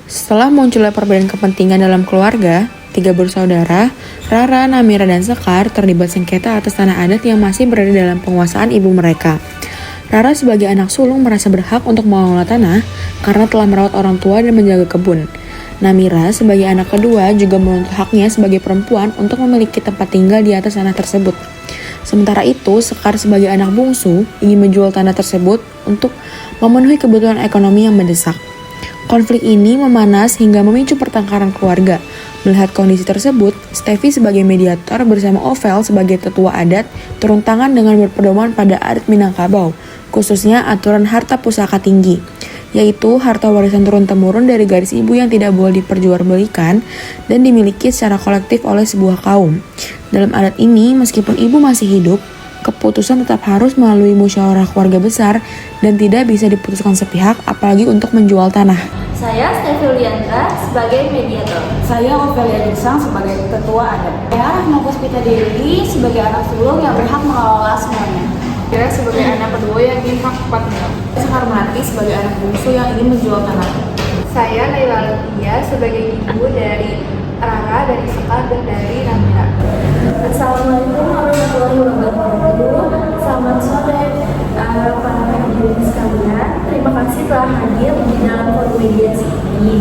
Setelah munculnya perbedaan kepentingan dalam keluarga, 3 bersaudara, Rara, Namira, dan Sekar terlibat sengketa atas tanah adat yang masih berada dalam penguasaan ibu mereka. Rara sebagai anak sulung merasa berhak untuk mengelola tanah karena telah merawat orang tua dan menjaga kebun. Namira sebagai anak kedua juga menuntut haknya sebagai perempuan untuk memiliki tempat tinggal di atas tanah tersebut. Sementara itu, Sekar sebagai anak bungsu ingin menjual tanah tersebut untuk memenuhi kebutuhan ekonomi yang mendesak. Konflik ini memanas hingga memicu pertengkaran keluarga. Melihat kondisi tersebut, Steffi sebagai mediator bersama Ovel sebagai tetua adat turun tangan dengan berpedoman pada adat Minangkabau, khususnya aturan harta pusaka tinggi, yaitu harta warisan turun-temurun dari garis ibu yang tidak boleh diperjualbelikan dan dimiliki secara kolektif oleh sebuah kaum. Dalam adat ini, meskipun ibu masih hidup, keputusan tetap harus melalui musyawarah keluarga besar dan tidak bisa diputuskan sepihak, apalagi untuk menjual tanah. Saya Steffi Liandra sebagai mediator. Saya Ovelia Girsang sebagai ketua adat. Saya Nopuspita Dewi sebagai anak sulung yang berhak mengelola semuanya. Saya sebagai anak kedua yang ingin hak tempat tinggal. Sekar Melati sebagai anak bungsu yang ingin menjual tanah. Saya Laila Lutia sebagai ibu dari Rara, dari Sekar, dan dari Namira. Assalamualaikum warahmatullahi wabarakatuh. Selamat sore para hadirin sekalian. Terima kasih telah hadir di dalam forum mediasi ini.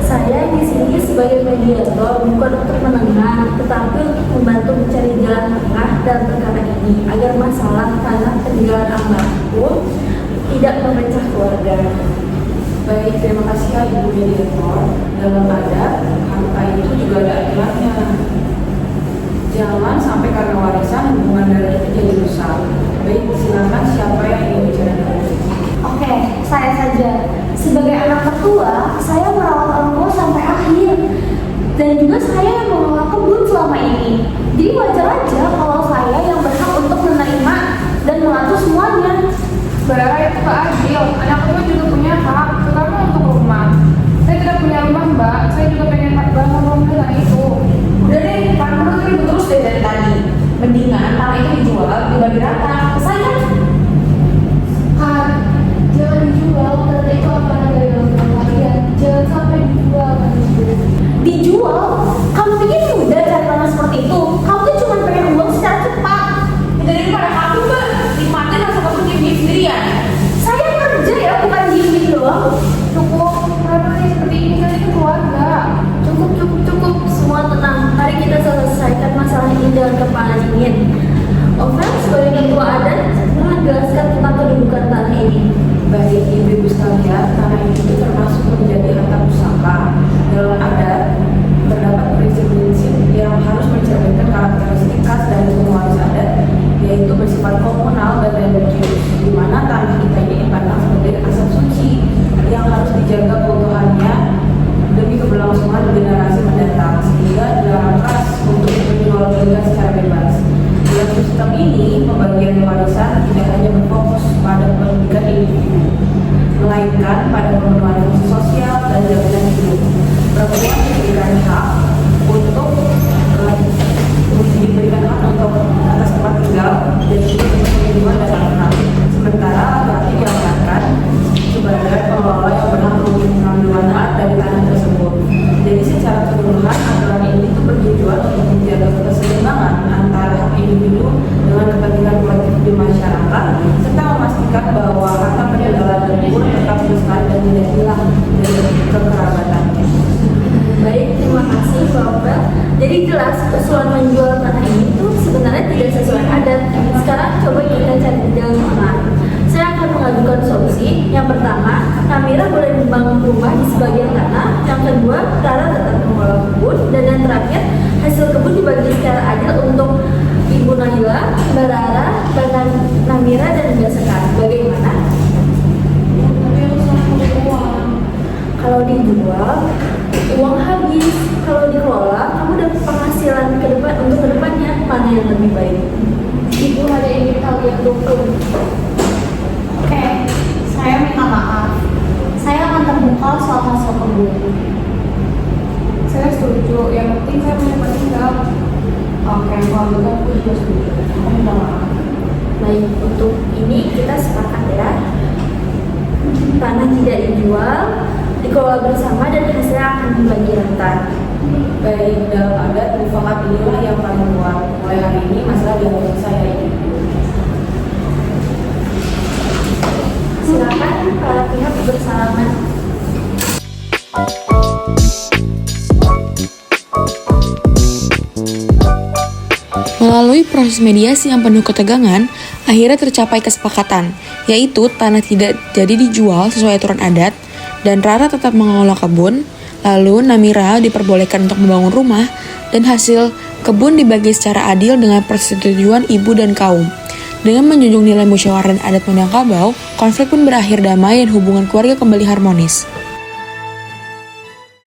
Saya di sini sebagai mediator bukan untuk menengah, tetapi untuk membantu mencari jalan tengah dalam perkara ini agar masalah tanah peninggalan almarhum tidak memecah keluarga. Baik, terima kasih ya Ibu Mediator. Dalam adat, harta itu juga ada aturannya. Jangan sampai karena warisan hubungan darah itu jadi rusak. Baik, silakan siapa yang ingin bicara dulu. Oke, saya saja. Sebagai anak ketua, saya merawat orang tua sampai akhir. Dan juga saya yang mengelola kebun selama ini. Jadi wajar aja kalau saya yang berhak untuk menerima dan mengatur semuanya. Sebenarnya itu gak adil. Anak kedua juga punya hak, terutama untuk rumah. Saya tidak punya rumah, Mbak. Saya juga pengen bangun rumah dengan itu. Udah deh, karena lu ribut terus deh dari tadi. Mendingan tanah itu dijual, dibagi rata. Selesai kan? Kan, jangan dijual, karena itu akan ada dalam rumah kalian. Jangan sampai dijual. Dijual? Kamu pikir mudah cari tanah seperti itu? Kamu tuh cuma pengen uang secara cepat. Daripada kamu Mbak, nikmatin rasa kamu sendirian. Saya kerja ya, bukan diem doang. Cukup, kenapa nih seperti ini kan itu keluarga. Cukup. Semua tenang. Mari kita selesaikan masalah ini dengan kepala dingin. Ovel sebagai ketua adat menjelaskan tentang kedudukan tanah ini. Baik ibu-ibu sekalian, tanah itu termasuk menjadi harta pusaka. Dalam adat, terdapat prinsip-prinsip yang harus mencerminkan karakteristik khas dari semua waris adat, yaitu bersifat komunal dan religius, di mana tanah kita ini dipandang sebagai aset suci yang harus dijaga keutuhannya demi keberlangsungan generasi mendatang, sehingga dilarang keras untuk diperjualbelikan secara bebas. Dalam sistem ini, pembagian warisan tidak hanya berfokus pada pendidikan individu, melainkan pada pemenuhan fungsi sosial dan jaminan hidup. Perempuan diberikan hak untuk atas tempat tinggal dan juga untuk perlindungan dan anak. Sementara laki-laki diamankan sebagai pengelola yang berhak mengambil manfaat dari tanah tersebut. Jadi secara keseluruhan aturan ini itu bertujuan untuk menjaga keseimbangan antara hak individu dengan kepentingan kolektif di masyarakat, serta memastikan bahwa harta peninggalan leluhur tetap lestari dan tidak hilang dari kekerabatannya. Baik, terima kasih Pak Ovel. Jadi jelas usulan menjual tanah ini tuh sebenarnya tidak sesuai adat. Sekarang coba kita cari jalan tengah. Saya akan mengajukan solusi. Yang pertama, Namira boleh membangun rumah di sebagian tanah. Yang kedua, Rara tetap mengelola kebun. Dan yang terakhir, hasil kebun dibagi secara adil untuk Ibu Nahila, Mbak Rara, Mbak Namira, dan Mbak Sekar. Bagaimana? Kalau dijual, uang habis. Kalau dikelola, kamu dapat penghasilan ke depan untuk kedepannya. Mana yang lebih baik? Ibu hanya ingin kalian dukung. Oke, saya minta maaf. Saya akan terbuka soal hasil kebun. Saya setuju, yang penting saya Oke, kalau gitu aku juga setuju. Aku minta maaf. Baik, untuk ini kita sepakat ya. Tanah tidak dijual, dikelola bersama dan hasilnya akan dibagi rata. Baik, dalam adat mufakat inilah yang paling kuat. Mulai hari ini masalah dialog saya ini. Silakan para pihak bersalaman. Melalui proses mediasi yang penuh ketegangan, akhirnya tercapai kesepakatan, yaitu tanah tidak jadi dijual sesuai aturan adat, dan Rara tetap mengelola kebun, lalu Namira diperbolehkan untuk membangun rumah, dan hasil kebun dibagi secara adil dengan persetujuan ibu dan kaum. Dengan menjunjung nilai musyawarah dan adat Minangkabau, konflik pun berakhir damai dan hubungan keluarga kembali harmonis.